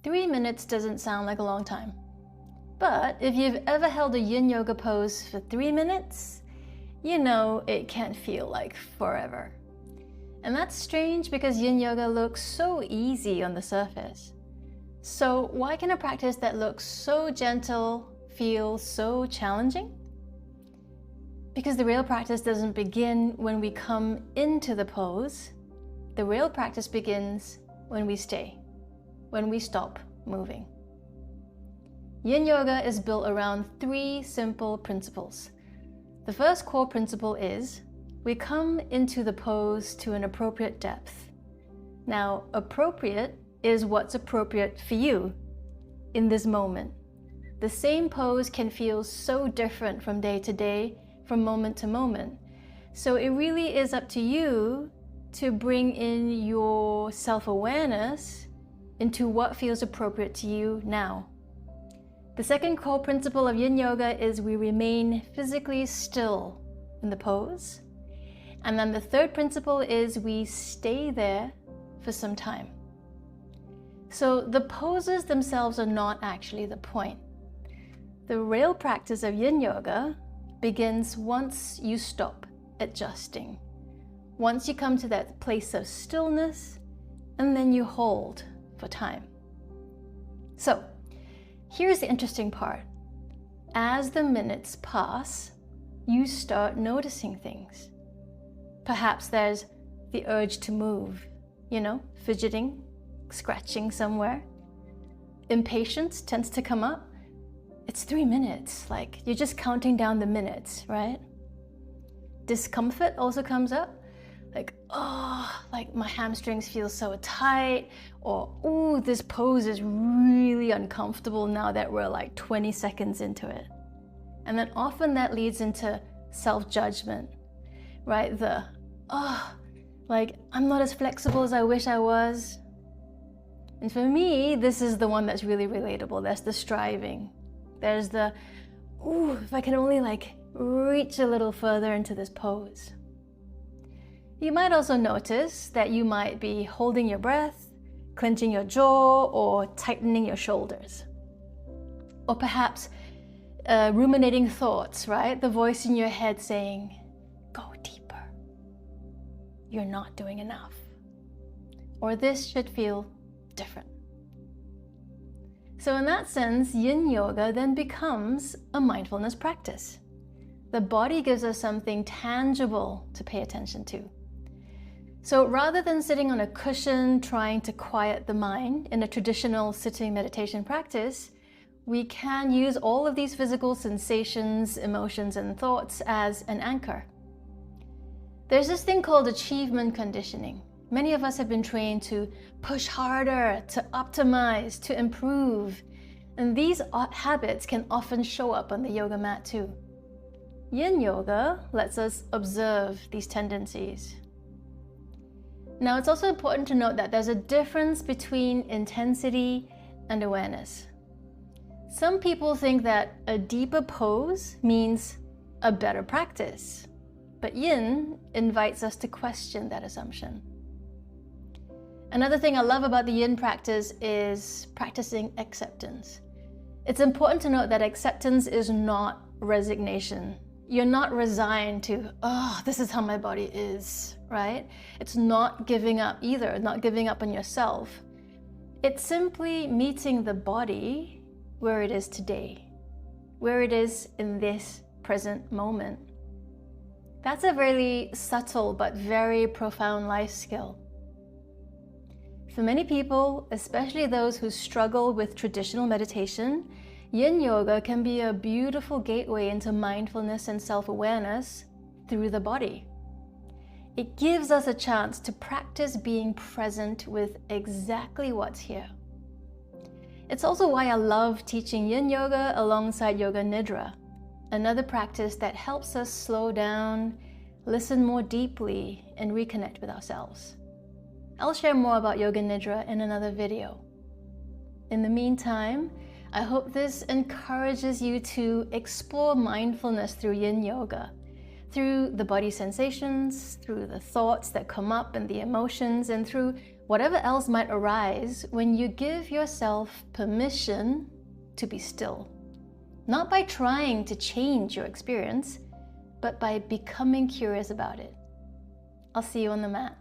3 minutes doesn't sound like a long time. But if you've ever held a Yin Yoga pose for 3 minutes, you know it can feel like forever. And that's strange because Yin Yoga looks so easy on the surface. So why can a practice that looks so gentle feel so challenging? Because the real practice doesn't begin when we come into the pose. The real practice begins when we stay, when we stop moving. Yin Yoga is built around 3 simple principles. The first core principle is we come into the pose to an appropriate depth. Now, appropriate is what's appropriate for you in this moment. The same pose can feel so different from day to day, from moment to moment. So it really is up to you to bring in your self-awareness into what feels appropriate to you now. The second core principle of Yin Yoga is we remain physically still in the pose. And then the third principle is we stay there for some time. So the poses themselves are not actually the point. The real practice of Yin Yoga begins once you stop adjusting. Once you come to that place of stillness, and then you hold for time. So, here's the interesting part. As the minutes pass, you start noticing things. Perhaps there's the urge to move, fidgeting, scratching somewhere. Impatience tends to come up. It's 3 minutes, like you're just counting down the minutes, right? Discomfort also comes up, like my hamstrings feel so tight, or this pose is really uncomfortable now that we're like 20 seconds into it. And then often that leads into self-judgment, right? I'm not as flexible as I wish I was. And for me, this is the one that's really relatable. That's the striving. There's the, if I can only reach a little further into this pose. You might also notice that you might be holding your breath, clenching your jaw, or tightening your shoulders. Or perhaps ruminating thoughts, right? The voice in your head saying, go deeper. You're not doing enough. Or this should feel different. So in that sense, Yin Yoga then becomes a mindfulness practice. The body gives us something tangible to pay attention to. So rather than sitting on a cushion trying to quiet the mind in a traditional sitting meditation practice, we can use all of these physical sensations, emotions, and thoughts as an anchor. There's this thing called achievement conditioning. Many of us have been trained to push harder, to optimize, to improve. And these habits can often show up on the yoga mat too. Yin Yoga lets us observe these tendencies. Now, it's also important to note that there's a difference between intensity and awareness. Some people think that a deeper pose means a better practice, but Yin invites us to question that assumption. Another thing I love about the Yin practice is practicing acceptance. It's important to note that acceptance is not resignation. You're not resigned to, this is how my body is, right? It's not giving up either, not giving up on yourself. It's simply meeting the body where it is today, where it is in this present moment. That's a really subtle but very profound life skill. For many people, especially those who struggle with traditional meditation, Yin Yoga can be a beautiful gateway into mindfulness and self-awareness through the body. It gives us a chance to practice being present with exactly what's here. It's also why I love teaching Yin Yoga alongside Yoga Nidra, another practice that helps us slow down, listen more deeply, and reconnect with ourselves. I'll share more about Yoga Nidra in another video. In the meantime, I hope this encourages you to explore mindfulness through Yin Yoga, through the body sensations, through the thoughts that come up and the emotions, and through whatever else might arise when you give yourself permission to be still. Not by trying to change your experience, but by becoming curious about it. I'll see you on the mat.